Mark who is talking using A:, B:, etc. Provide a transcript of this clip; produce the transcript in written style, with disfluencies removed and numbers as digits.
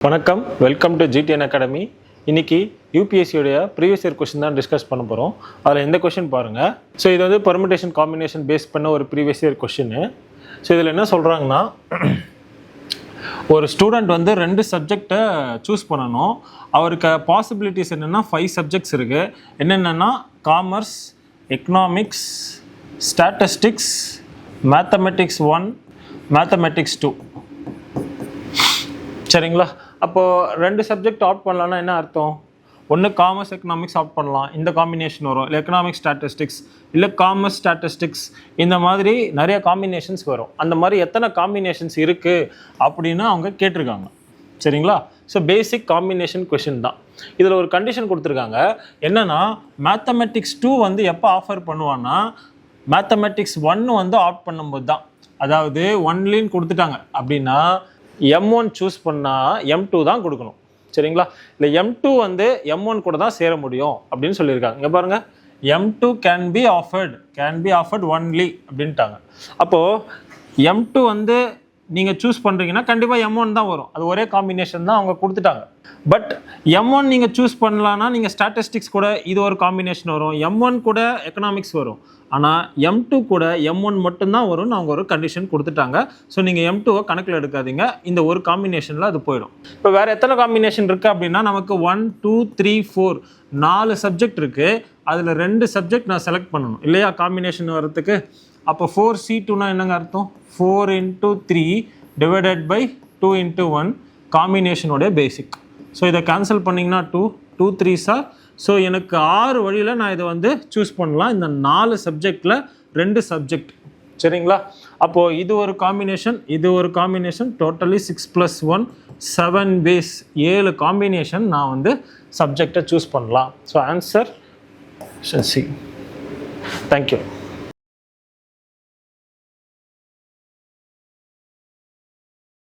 A: வணக்கம், welcome to GTN academy. இன்னைக்கு யூபிஎஸ்சியோடைய previous year question தான் டிஸ்கஸ் பண்ண போகிறோம். அதில் எந்த கொஸ்டின் பாருங்கள். ஸோ இது வந்து பெர்முடேஷன் காம்பினேஷன் பேஸ் பண்ண ஒரு ப்ரீவியஸ் இயர் கொஸ்டின்னு. ஸோ இதில் என்ன சொல்கிறாங்கன்னா, ஒரு ஸ்டூடெண்ட் வந்து 2 சப்ஜெக்டை சூஸ் பண்ணணும். அவருக்கு பாசிபிலிட்டிஸ் என்னென்னா 5 சப்ஜெக்ட்ஸ் இருக்குது. என்னென்னா commerce, economics, statistics, mathematics 1, mathematics 2. சரிங்களா? அப்போது 2 சப்ஜெக்ட் ஆப்ட் பண்ணலான்னா என்ன அர்த்தம்? ஒன்று காமர்ஸ் எக்கனாமிக்ஸ் ஆப்ட் பண்ணலாம், இந்த காம்பினேஷன் வரும். இல்லை எக்கனாமிக்ஸ் ஸ்டாட்டிஸ்டிக்ஸ், இல்லை காமர்ஸ் ஸ்டாட்டிஸ்டிக்ஸ், இந்த மாதிரி நிறைய காம்பினேஷன்ஸ் வரும். அந்த மாதிரி எத்தனை காம்பினேஷன்ஸ் இருக்குது அப்படின்னு அவங்க கேட்டிருக்காங்க. சரிங்களா? ஸோ பேசிக் காம்பினேஷன் கொஷின் தான். இதில் ஒரு கண்டிஷன் கொடுத்துருக்காங்க. என்னென்னா, மேத்தமெட்டிக்ஸ் 2 வந்து எப்போ ஆஃபர் பண்ணுவான்னா, மேத்தமெட்டிக்ஸ் 1 வந்து ஆப்ட் பண்ணும்போது தான். அதாவது 1லின்னு கொடுத்துட்டாங்க அப்படின்னா M1 சூஸ் பண்ணால் M2 தான் கொடுக்கணும். சரிங்களா? இல்லை M2 வந்து M1 கூட தான் சேர முடியும் அப்படின்னு சொல்லியிருக்காங்க. இங்கே பாருங்கள், M2 can be offered only அப்படின்ட்டாங்க. அப்போது M2 வந்து நீங்கள் சூஸ் பண்ணுறீங்கன்னா கண்டிப்பாக M1 தான் வரும். அது ஒரே காம்பினேஷன் தான் அவங்க கொடுத்துட்டாங்க. பட் M1 நீங்கள் சூஸ் பண்ணலான்னா நீங்கள் ஸ்டாட்டிஸ்டிக்ஸ் கூட இது ஒரு காம்பினேஷன் வரும், M1 கூட எக்கனாமிக்ஸ் வரும். ஆனால் M2 கூட M1 மட்டும்தான் வரும்னு அவங்க ஒரு கண்டிஷன் கொடுத்துட்டாங்க. ஸோ நீங்கள் M2வை கணக்கில் எடுக்காதீங்க, இந்த ஒரு காம்பினேஷனில் அது போயிடும். இப்போ வேறு எத்தனை காம்பினேஷன் இருக்குது அப்படின்னா, நமக்கு 1, 2, 3, 4 4 சப்ஜெக்ட் இருக்குது. அதில் 2 சப்ஜெக்ட் நான் செலக்ட் பண்ணணும் இல்லையா காம்பினேஷன் வரத்துக்கு. அப்போ 4C2னா என்னங்க அர்த்தம்? 4 × 3 டிவைடட் பை 2 × 1 காம்பினேஷனோடைய பேசிக். ஸோ இதை கேன்சல் பண்ணிங்கன்னா 2, 2 3s ஆர். ஸோ எனக்கு 6 வழியில் நான் இதை வந்து சூஸ் பண்ணலாம். இந்த 4 சப்ஜெக்டில் 2 சப்ஜெக்ட். சரிங்களா? அப்போது இது ஒரு காம்பினேஷன், இது ஒரு காம்பினேஷன், டோட்டலி 6 + 1 7 பேஸ் 7 காம்பினேஷன் நான் வந்து சப்ஜெக்டை சூஸ் பண்ணலாம். So answer C. தேங்க்யூ.